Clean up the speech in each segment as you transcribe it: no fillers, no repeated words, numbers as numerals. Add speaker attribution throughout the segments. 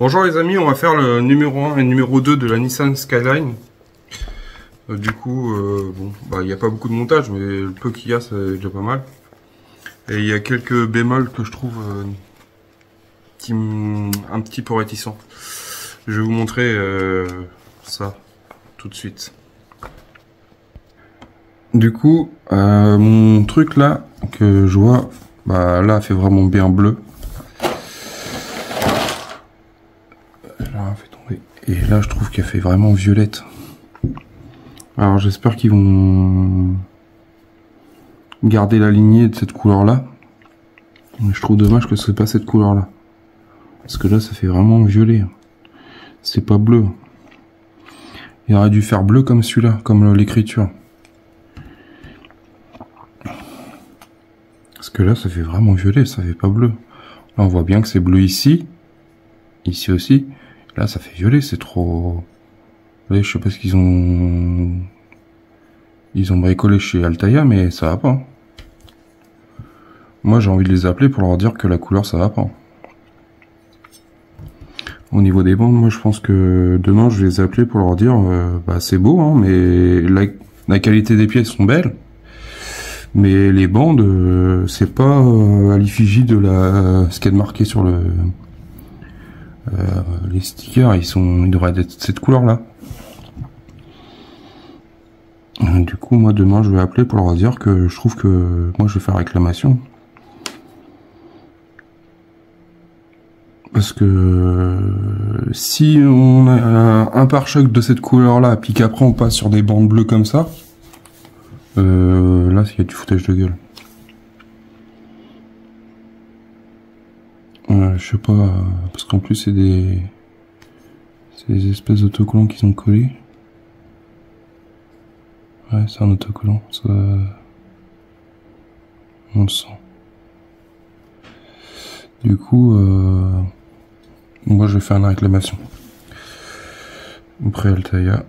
Speaker 1: Bonjour les amis, on va faire le numéro 1 et le numéro 2 de la Nissan Skyline. Bon, il n'y a pas beaucoup de montage, mais le peu qu'il y a, c'est déjà pas mal. Et il y a quelques bémols que je trouve un petit peu réticents. Je vais vous montrer ça tout de suite. Du coup, mon truc là, que je vois, là, fait vraiment bien bleu. Là, fait tomber. Et là, je trouve qu'elle fait vraiment violette. Alors, j'espère qu'ils vont garder la lignée de cette couleur-là. Mais je trouve dommage que ce soit pas cette couleur-là. Parce que là, ça fait vraiment violet. C'est pas bleu. Il aurait dû faire bleu comme celui-là, comme l'écriture. Parce que là, ça fait vraiment violet, ça fait pas bleu. Là, on voit bien que c'est bleu ici. Ici aussi. Là, ça fait violet, c'est trop... Vous voyez, je sais pas ce qu'ils ont... Ils ont bricolé chez Altaïa, mais ça va pas. Moi, j'ai envie de les appeler pour leur dire que la couleur, ça va pas. Au niveau des bandes, moi, je pense que demain, je vais les appeler pour leur dire, c'est beau, hein, mais la qualité des pièces sont belles. Mais les bandes, c'est pas à l'effigie de ce qu'il y a de marqué sur le... les stickers, ils devraient être cette couleur-là. Du coup, moi, demain, je vais appeler pour leur dire que je trouve que... Moi, je vais faire réclamation. Parce que... si on a un pare-choc de cette couleur-là, puis qu'après, on passe sur des bandes bleues comme ça... là, il y a du foutage de gueule. Je sais pas... Parce qu'en plus, c'est des espèces d'autocollants qui sont collés. Ouais, c'est un autocollant, ça... On le sent. Du coup, moi je vais faire une réclamation auprès Altaïa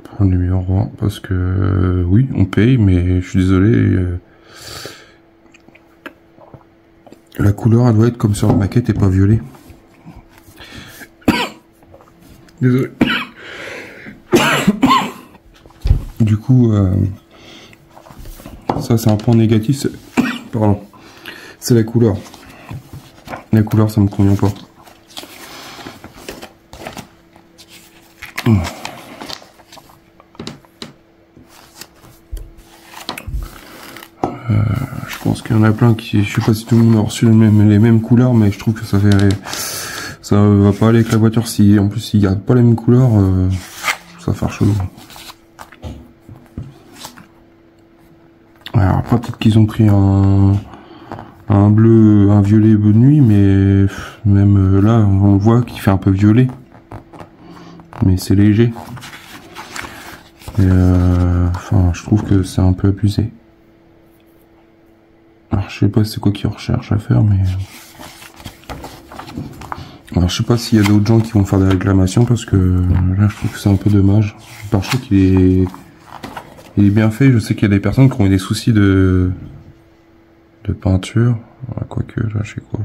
Speaker 1: pour le numéro 1, parce que oui, on paye, mais je suis désolé, la couleur elle doit être comme sur la maquette et pas violet. Désolé. Du coup, ça c'est un point négatif, pardon, c'est la couleur. La couleur, ça me convient pas. Je pense qu'il y en a plein qui, je sais pas si tout le monde a reçu les mêmes couleurs, mais je trouve que ça va pas aller avec la voiture. Si en plus ils gardent pas les mêmes couleurs, ça va faire chelou. Alors après peut-être qu'ils ont pris un violet bleu de nuit, mais même là on voit qu'il fait un peu violet, mais c'est léger. Et enfin, je trouve que c'est un peu abusé. Alors je sais pas c'est quoi qu'ils recherchent à faire, mais alors je sais pas s'il y a d'autres gens qui vont faire des réclamations, parce que là je trouve que c'est un peu dommage. Le pare-choc il est bien fait. Je sais qu'il y a des personnes qui ont eu des soucis de peinture. Quoique là je sais quoi.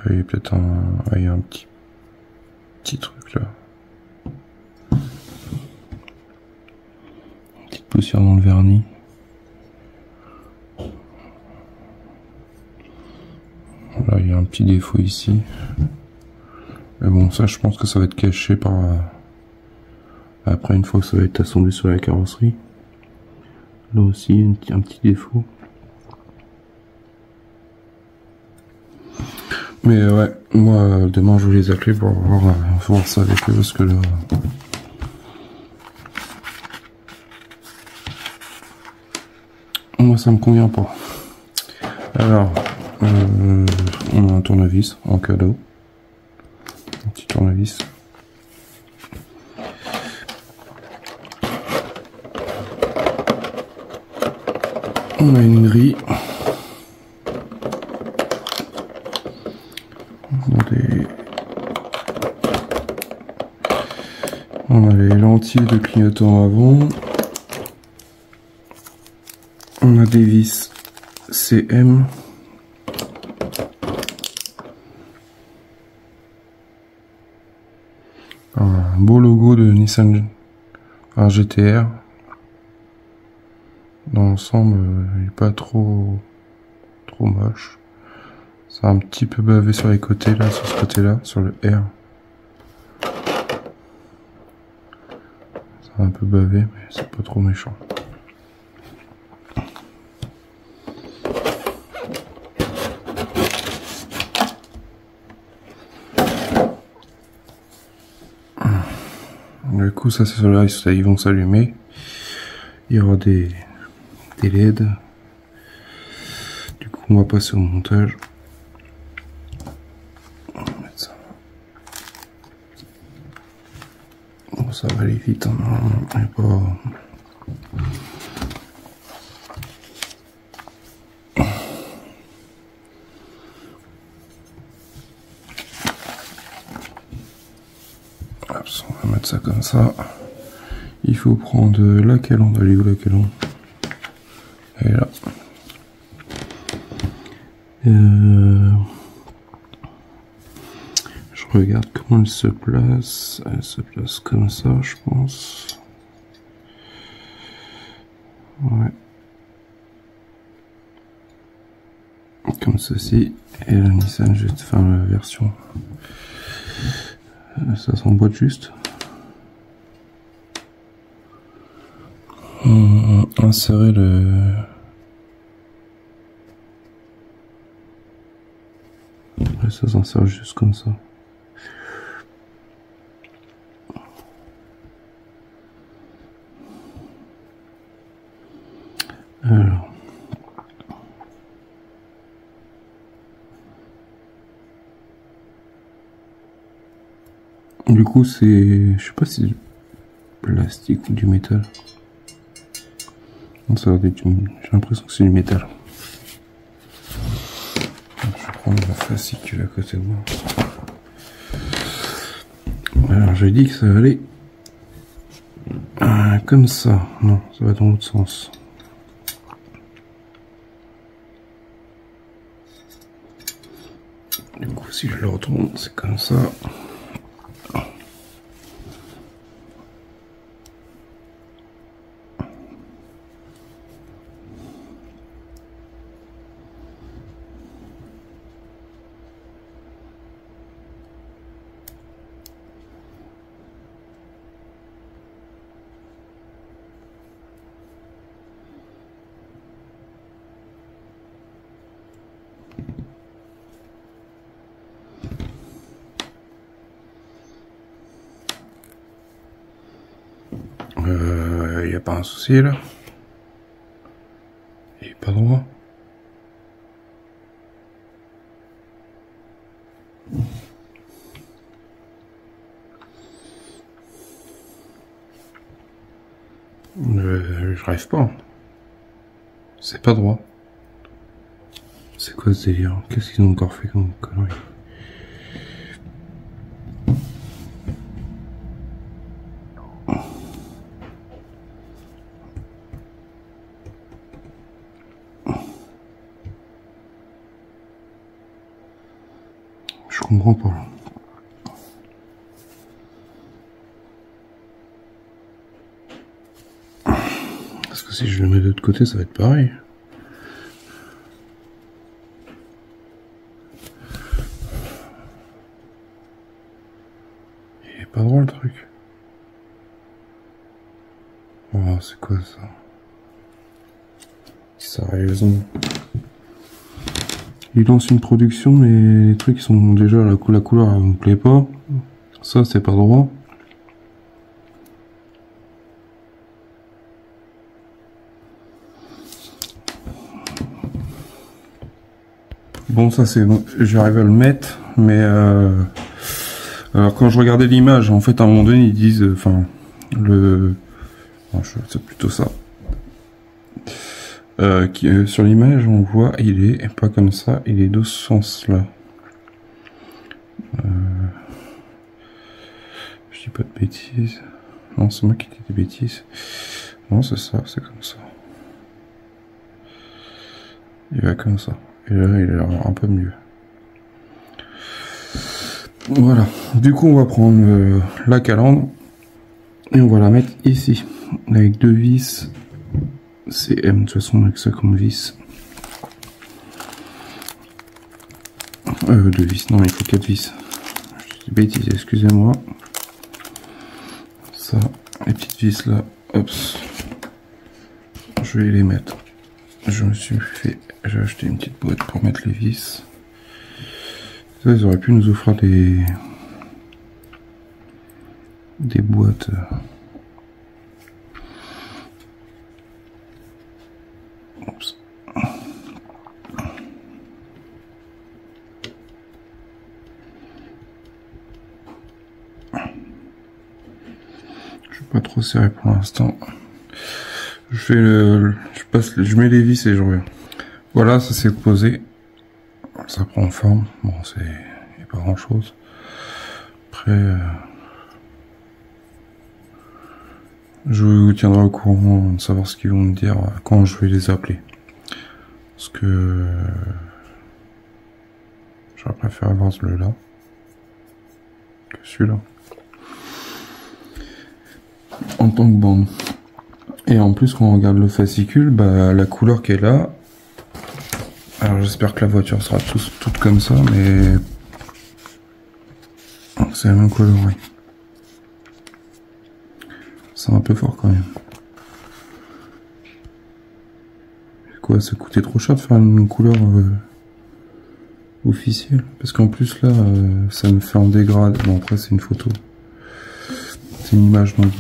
Speaker 1: Il y a peut-être il y a un petit truc là. Une petite poussière dans le vernis. Là il y a un petit défaut ici. Mais bon, ça je pense que ça va être caché par... Après, une fois que ça va être assemblé sur la carrosserie. Là aussi, un petit défaut. Mais ouais, moi, demain, je vais les appeler pour voir ça avec eux, parce que là... Moi, ça me convient pas. Alors, on a un tournevis en cadeau. Un petit tournevis. On a une grille. On a les lentilles de clignotant avant. On a des vis CM un beau logo de Nissan, enfin GTR. Dans l'ensemble, il est pas trop moche. C'est un petit peu bavé sur les côtés là, sur ce côté-là, sur le R. C'est un peu bavé, mais c'est pas trop méchant. Du coup, ça c'est ceux-là, ils vont s'allumer. Il y aura des LED. Du coup, on va passer au montage. On va mettre ça. Bon, ça va aller vite, hein. On est pas... On va mettre ça comme ça. Il faut prendre la calandre. Elle est où la calandre? Elle est là. Je regarde comment elle se place. Elle se place comme ça, je pense. Ouais. Comme ceci. Et la Nissan juste, enfin la version. Ça s'emboîte juste. Insérer le... Ouais, ça s'insère juste comme ça. Alors. Du coup, c'est... Je sais pas si c'est du plastique ou du métal. Non, ça va être du... J'ai l'impression que c'est du métal. Je vais prendre la fascicule à côté de moi. Alors, j'ai dit que ça allait... comme ça. Non, ça va dans l'autre sens. Du coup, si je le retourne, c'est comme ça. Y a pas un souci là? Il est pas droit. Je rêve pas. C'est pas droit. C'est quoi ce délire? Qu'est-ce qu'ils ont encore fait comme connerie? Je comprends pas. Parce que si je le mets de l'autre côté, ça va être pareil. Il est pas droit le truc. Oh, c'est quoi ça? Sérieusement. Il lance une production, mais les trucs sont déjà la couleur elle me plaît pas. Ça c'est pas droit. Bon, ça c'est bon, j'arrive à le mettre, mais alors quand je regardais l'image, en fait à un moment donné ils disent, enfin c'est plutôt ça. Sur l'image on voit il est pas comme ça, il est de ce sens là. Je dis pas de bêtises. Non, c'est moi qui dis des bêtises. Non, c'est ça, c'est comme ça. Il va comme ça. Et là, il est un peu mieux. Voilà, du coup on va prendre la calandre et on va la mettre ici avec 2 vis CM, de toute façon avec ça comme vis. 2 vis, non il faut 4 vis. Je dis bêtise, excusez-moi. Ça, les petites vis là, hop, je vais les mettre. J'ai acheté une petite boîte pour mettre les vis. Ça, ils auraient pu nous offrir des boîtes. Oups. Je suis pas trop serré pour l'instant. Je mets les vis et je reviens. Voilà, ça s'est posé. Ça prend forme. Bon, il n'y a pas grand chose. Après, je vous tiendrai au courant de savoir ce qu'ils vont me dire quand je vais les appeler. Parce que j'aurais préféré avoir celui-là que celui-là. En tant que bande. Et en plus, quand on regarde le fascicule, bah, la couleur qui est là. Alors j'espère que la voiture sera toute comme ça, mais c'est la même couleur, oui. C'est un peu fort quand même. Quoi, ça coûtait trop cher de faire une couleur officielle? Parce qu'en plus là, ça me fait en dégrade. Bon après c'est une photo. C'est une image donc.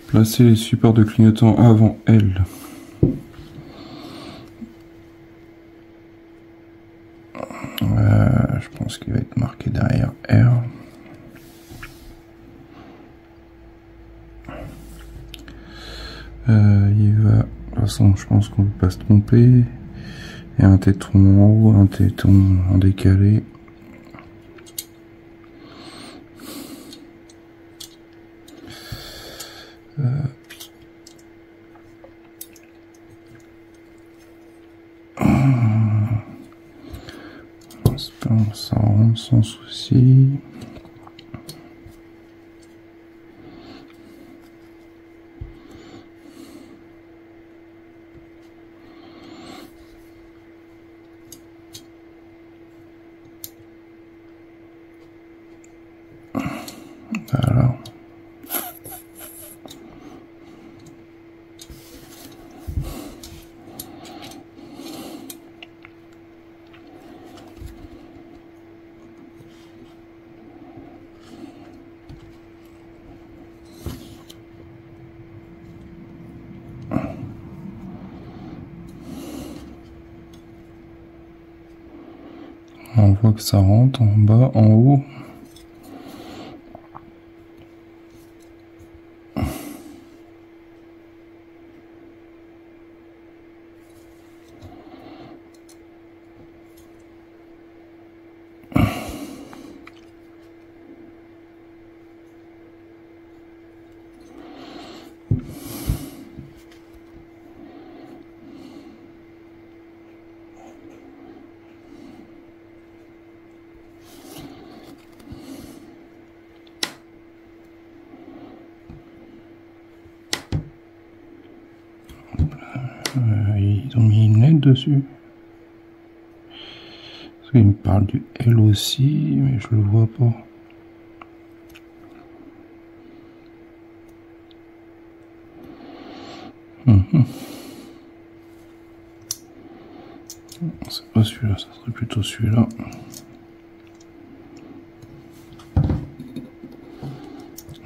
Speaker 1: Placer les supports de clignotant avant L. Je pense qu'il va être marqué derrière R. Il va... De toute façon, je pense qu'on ne peut pas se tromper. Et un téton en haut, un téton en décalé. Ça rentre sans souci. Voilà. On voit que ça rentre en bas, en haut. Ils ont mis une lettre dessus. Parce qu'il me parle du L aussi, mais je le vois pas. C'est pas celui-là, ça serait plutôt celui-là.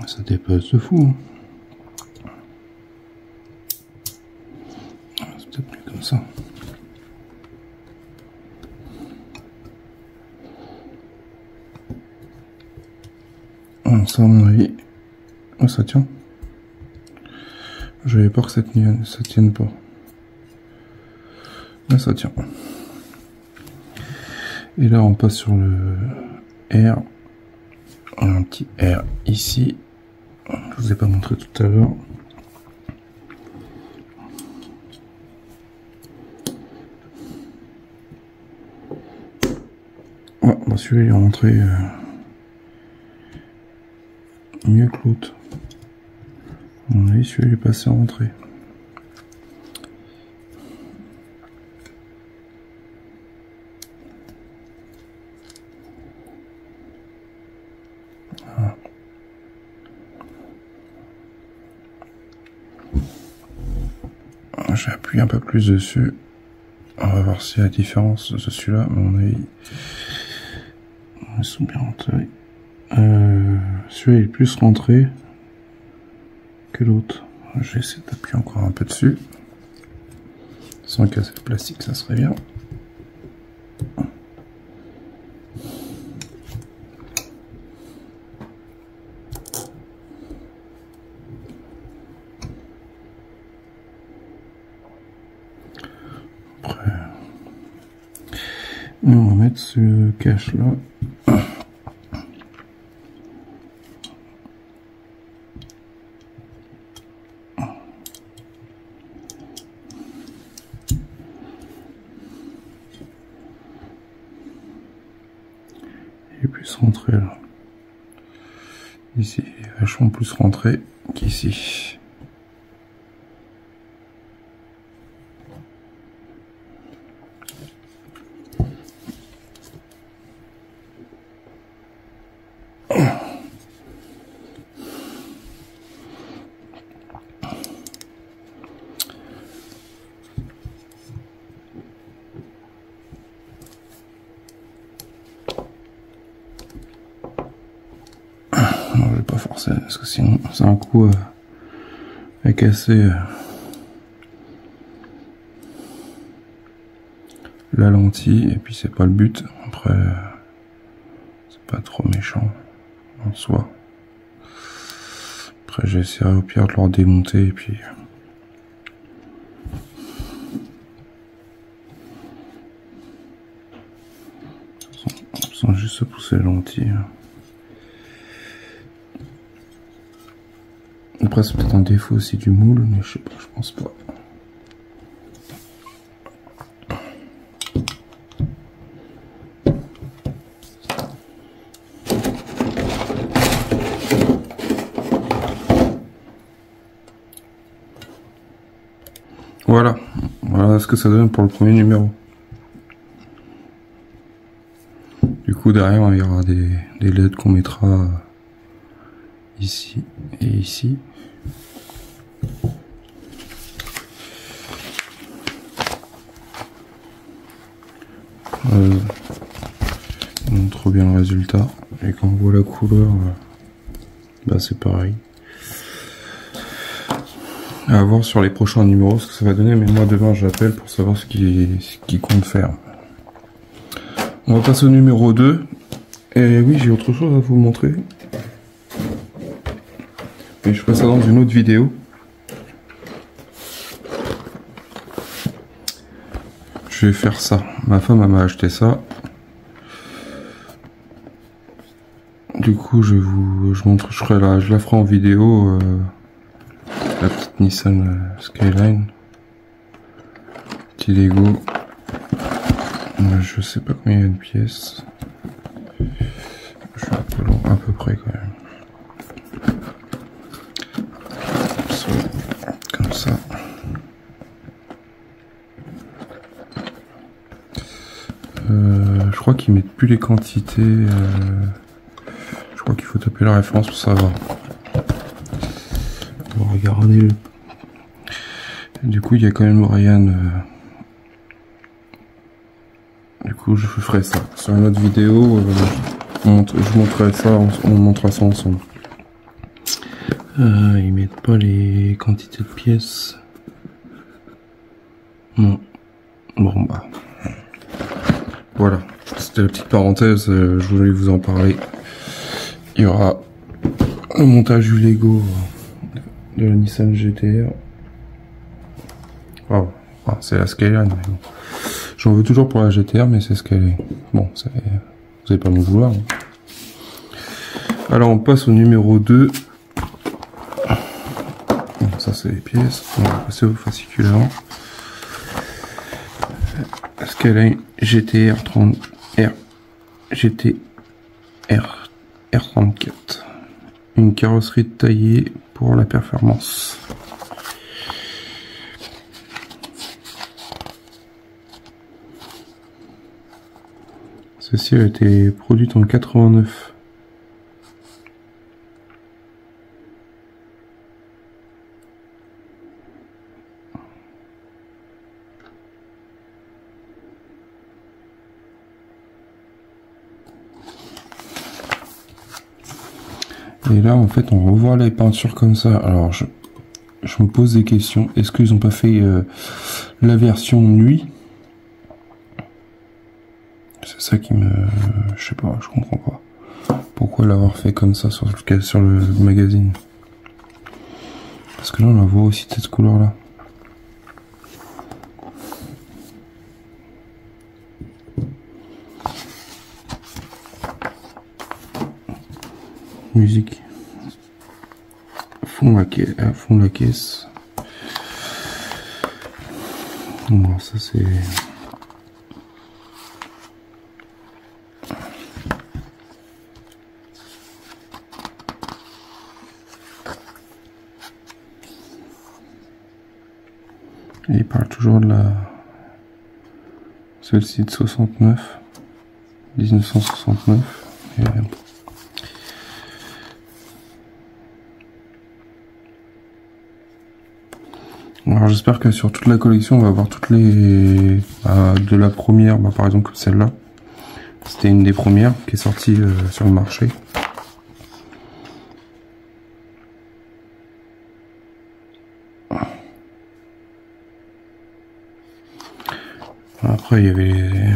Speaker 1: Ça dépasse de fou. C'est peut-être plus comme ça. Ça, à mon avis, ça tient. J'avais peur que ça tienne pas. Là, ça tient. Et là, on passe sur le R. On a un petit R ici. Je vous ai pas montré tout à l'heure. Ouais, bah celui-là il est rentré mieux que l'autre. À mon avis, celui-là il est passé en rentrée. J'appuie un peu plus dessus. On va voir s'il y a la différence de celui-là. À mon avis, ils sont bien rentrés. Celui-là est plus rentré que l'autre. Je vais essayer d'appuyer encore un peu dessus. Sans casser le plastique, ça serait bien. Après, on va mettre ce cache là. Il est plus rentré là. Ici, il est vachement plus rentré qu'ici. Non, je vais pas forcer parce que sinon c'est un coup à casser la lentille et puis c'est pas le but. Après c'est pas trop méchant en soi. Après j'essaierai au pire de leur démonter et puis sans juste pousser la lentille. Après c'est peut-être un défaut aussi du moule, mais je sais pas, je pense pas. Voilà ce que ça donne pour le premier numéro. Du coup derrière il y aura des LED qu'on mettra ici et ici. On montre trop bien le résultat et quand on voit la couleur, bah c'est pareil. À voir sur les prochains numéros ce que ça va donner, mais moi demain j'appelle pour savoir ce qu'il compte faire. On va passer au numéro 2. Et oui, j'ai autre chose à vous montrer. Et je ferai ça dans une autre vidéo. Je vais faire ça. Ma femme elle m'a acheté ça. Du coup, je la ferai en vidéo. La petite Nissan Skyline. Petit Lego. Je sais pas combien il y a de pièces. Je suis un peu long, à peu près quand même. Comme ça. Je crois qu'ils mettent plus les quantités. Je crois qu'il faut taper la référence pour savoir. On va regarder le... Du coup, il y a quand même Ryan. Du coup, je ferai ça. Sur une autre vidéo, je montrerai ça, on montrera ça ensemble. Ils mettent pas les quantités de pièces. Non. Bon, bah. Voilà. C'était la petite parenthèse, je voulais vous en parler. Il y aura le montage du Lego de la Nissan GTR. Wow. Ah, c'est la Skyline. J'en veux toujours pour la GTR, mais c'est ce qu'elle est. Bon, vous allez pas m'en vouloir. Hein. Alors, on passe au numéro 2. Bon, ça, c'est les pièces. On va passer au fascicule avant. Skyline GTR 30R GT R34. Une carrosserie taillée pour la performance. Celle-ci a été produite en 89. Et là, en fait, on revoit les peintures comme ça. Alors, je me pose des questions. Est-ce qu'ils n'ont pas fait la version nuit? C'est ça qui me... Je sais pas, je comprends pas. Pourquoi l'avoir fait comme ça sur le magazine? Parce que là, on la voit aussi de cette couleur-là. Musique. Fond la caisse. Bon, ça c'est... Et il parle toujours de la... Celle-ci de 69. 1969. Et... Alors j'espère que sur toute la collection on va avoir toutes les... de la première, par exemple comme celle-là. C'était une des premières qui est sortie sur le marché. Après il y avait...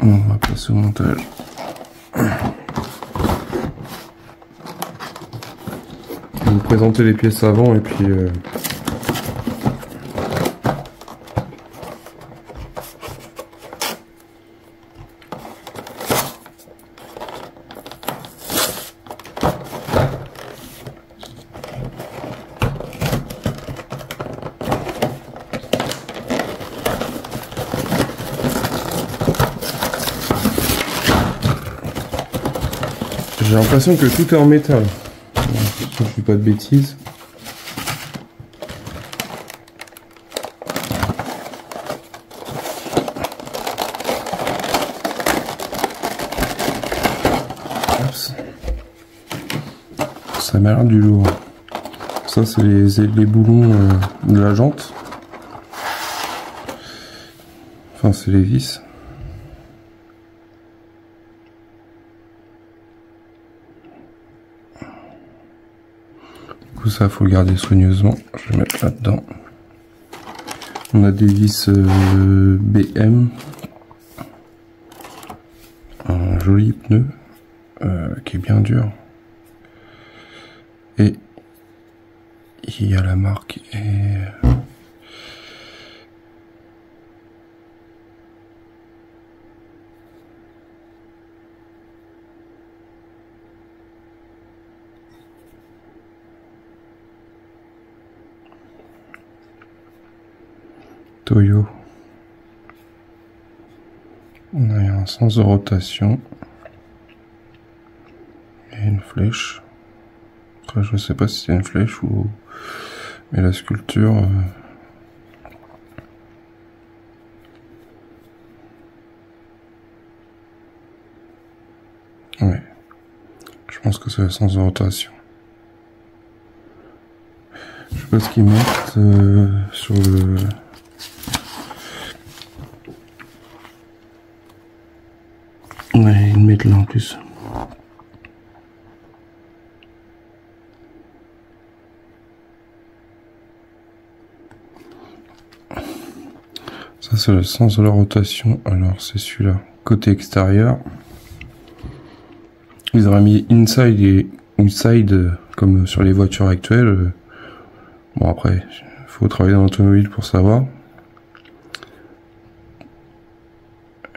Speaker 1: On va passer au montage. Je vais vous présenter les pièces avant et puis... J'ai l'impression que tout est en métal. Je ne fais pas de bêtises. Oups. Ça m'a l'air du lourd. Ça c'est les boulons de la jante. Enfin c'est les vis. Tout ça faut le garder soigneusement. Je vais mettre là-dedans. On a des vis BM. Un joli pneu qui est bien dur. Et il y a la marque et... Toyo. On a un sens de rotation et une flèche. Après, je sais pas si c'est une flèche ou... Mais la sculpture... Ouais. Je pense que c'est le sens de rotation. Je sais pas ce qu'ils mettent sur le... Ouais, ils mettent là en plus. Ça c'est le sens de la rotation. Alors c'est celui-là. Côté extérieur. Ils auraient mis inside et outside comme sur les voitures actuelles. Bon après, il faut travailler dans l'automobile pour savoir.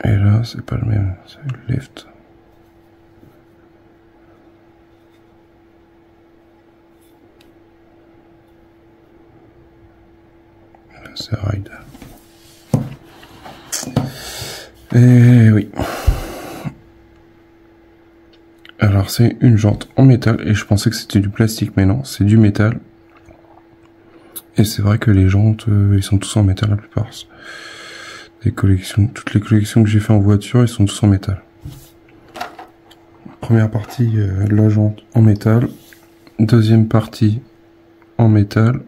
Speaker 1: Et là, c'est pas le même, c'est le left. Là, c'est ride. Et oui. Alors c'est une jante en métal et je pensais que c'était du plastique, mais non, c'est du métal. Et c'est vrai que les jantes, ils sont tous en métal la plupart. Des collections, toutes les collections que j'ai fait en voiture, ils sont tous en métal. Première partie, la jante en métal. Deuxième partie en métal.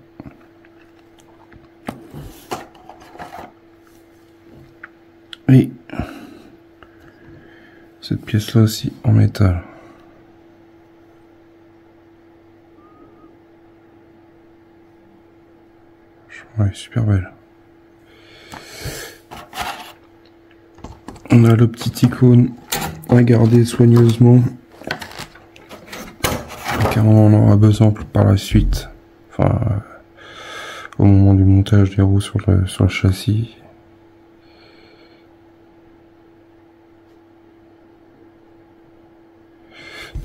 Speaker 1: Et cette pièce-là aussi en métal. Ouais, super belle. On a le petit icône à garder soigneusement, car on en aura besoin par la suite. Enfin, au moment du montage des roues sur le châssis.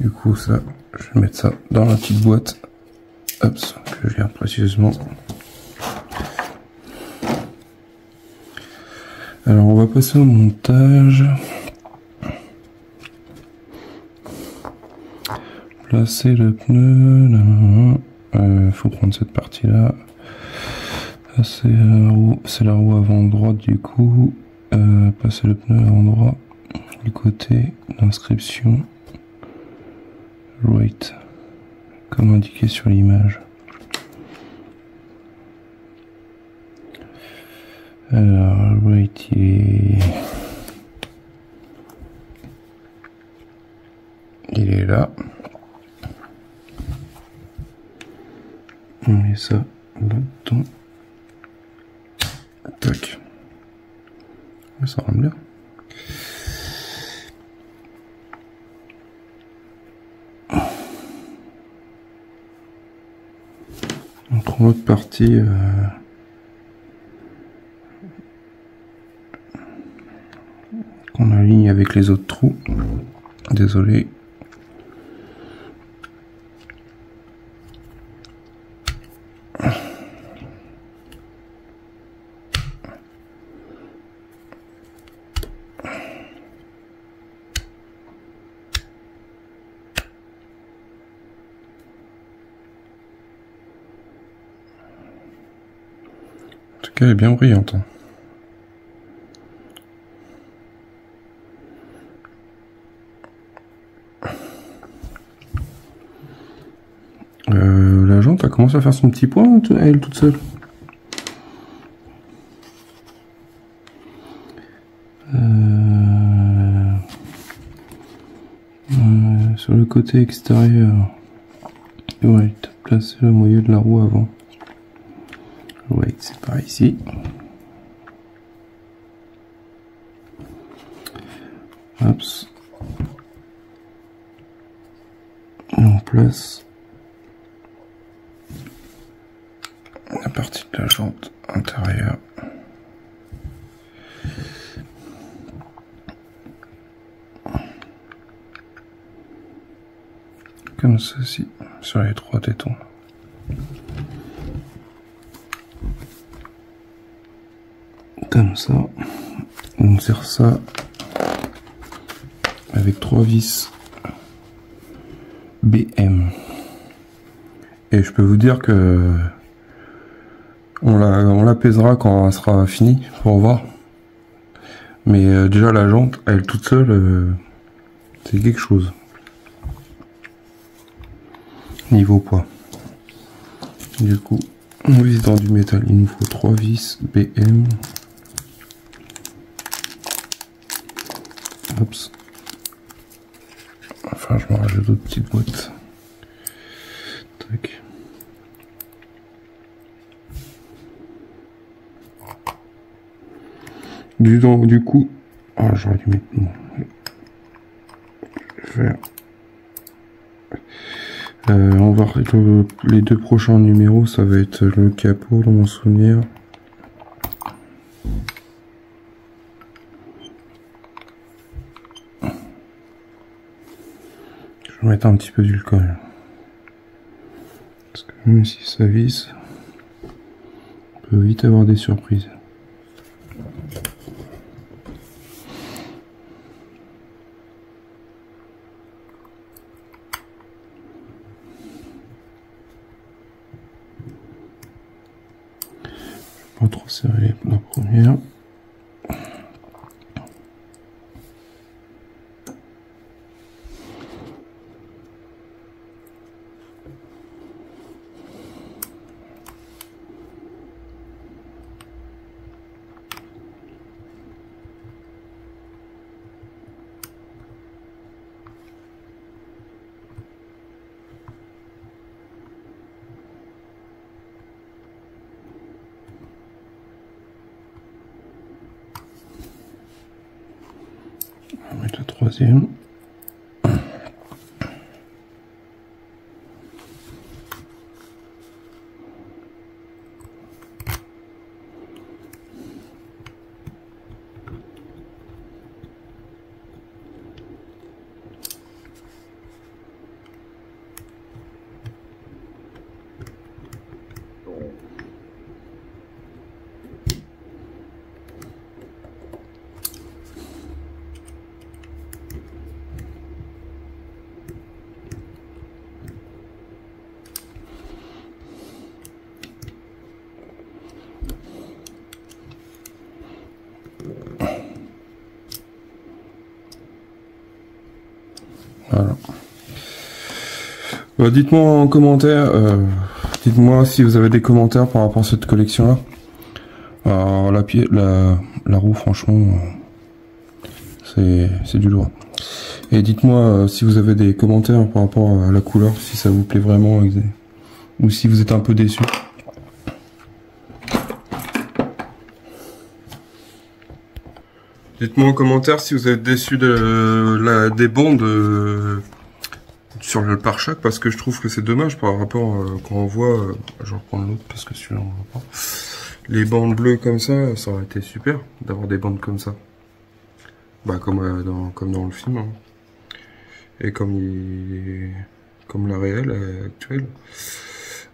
Speaker 1: Du coup, ça, je vais mettre ça dans la petite boîte. Hop, que je garde précieusement. Alors, on va passer au montage. Placer le pneu. Faut prendre cette partie-là. C'est la roue avant droite du coup. Passer le pneu avant droit du côté d'inscription. Right, comme indiqué sur l'image. Alors, right, il est là. On met ça là-dedans. Tac. Ça rentre bien. On prend l'autre partie. Qu'on aligne avec les autres trous. Désolé. En tout cas, elle est bien brillante. Hein. La jante a commencé à faire son petit point, elle toute seule. Sur le côté extérieur, ouais, placer le moyeu de la roue avant. Ouais, c'est par ici. Hop. Et on place la partie de la jante intérieure. Comme ceci, sur les 3 tétons. Comme ça. On serre ça avec 3 vis BM. Et je peux vous dire que on la pèsera quand elle sera finie pour voir. Mais déjà la jante, elle toute seule, c'est quelque chose. Niveau poids. Du coup, on vise dans du métal. Il nous faut 3 vis BM. Oups. Enfin, je me rajoute d'autres petites boîtes. Tac. Du coup, ah, j'aurais dû mettre. Je vais faire. On va les 2 prochains numéros, ça va être le capot dans mon souvenir. Je vais mettre un petit peu d'alcool. Parce que même si ça visse, On peut vite avoir des surprises. Pas trop serrer la première. On va mettre la troisième. Voilà. Dites-moi en commentaire, dites-moi si vous avez des commentaires par rapport à cette collection-là. Alors la roue, franchement, c'est du lourd. Et dites-moi si vous avez des commentaires par rapport à la couleur, si ça vous plaît vraiment, ou si vous êtes un peu déçu. Dites-moi en commentaire si vous êtes déçu des bandes sur le pare-choc, parce que je trouve que c'est dommage par rapport quand on voit, je vais reprendre l'autre parce que celui-là on voit pas, les bandes bleues comme ça aurait été super d'avoir des bandes comme ça, bah comme dans le film, hein. Et comme la réelle actuelle,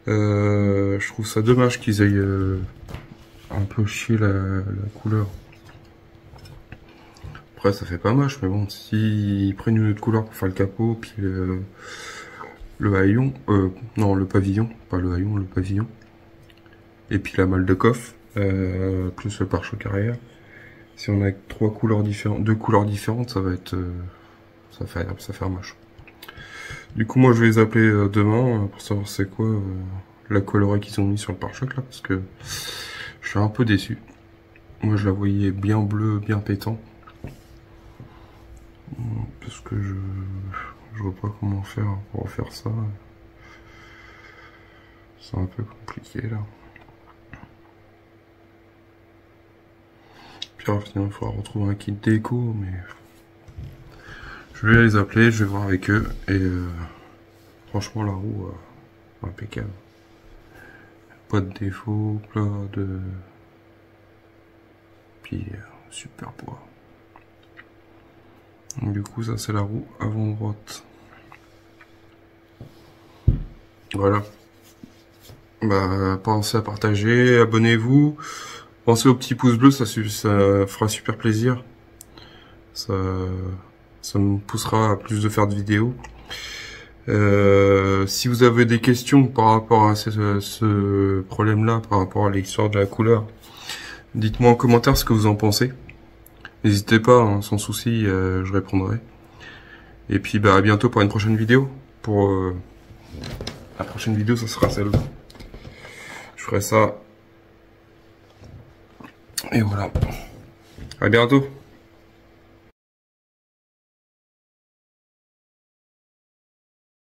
Speaker 1: je trouve ça dommage qu'ils aillent un peu chier la couleur. Après ça fait pas moche, mais bon, s'ils prennent une autre couleur pour faire le capot, puis le haillon, non le pavillon, pas le haillon, le pavillon, et puis la malle de coffre, plus le pare-choc arrière, si on a deux couleurs différentes, ça va être, ça fait moche. Du coup moi je vais les appeler demain pour savoir c'est quoi la coloris qu'ils ont mis sur le pare-choc là, parce que je suis un peu déçu. Moi je la voyais bien bleue, bien pétant. Parce que je vois pas comment faire pour refaire ça. C'est un peu compliqué là. Puis alors, finalement, il faudra retrouver un kit déco, mais je vais les appeler, je vais voir avec eux, et franchement la roue impeccable. Pas de défaut, pas de... Puis super poids. Du coup ça c'est la roue avant droite. Voilà. Bah pensez à partager, abonnez-vous, pensez au petit pouce bleu, ça fera super plaisir. Ça me poussera à plus de faire de vidéos. Si vous avez des questions par rapport à ce problème-là, par rapport à l'histoire de la couleur, dites-moi en commentaire ce que vous en pensez. N'hésitez pas, hein, sans souci, je répondrai. Et puis bah à bientôt pour une prochaine vidéo. Pour la prochaine vidéo, ça sera celle-là. Je ferai ça. Et voilà. À bientôt.